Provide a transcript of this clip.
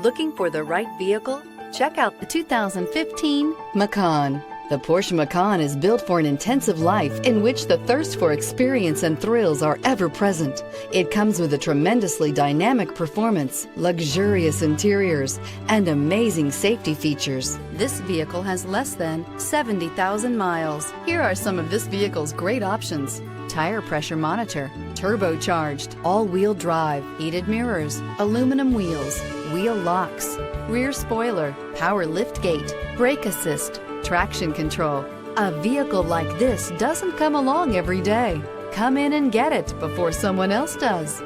Looking for the right vehicle? Check out the 2015 Macan. The Porsche Macan is built for an intensive life in which the thirst for experience and thrills are ever present. It comes with a tremendously dynamic performance, luxurious interiors, and amazing safety features. This vehicle has less than 70,000 miles. Here are some of this vehicle's great options: tire pressure monitor, turbocharged, all-wheel drive, heated mirrors, aluminum wheels, wheel locks, rear spoiler, power liftgate, brake assist, traction control. A vehicle like this doesn't come along every day. Come in and get it before someone else does.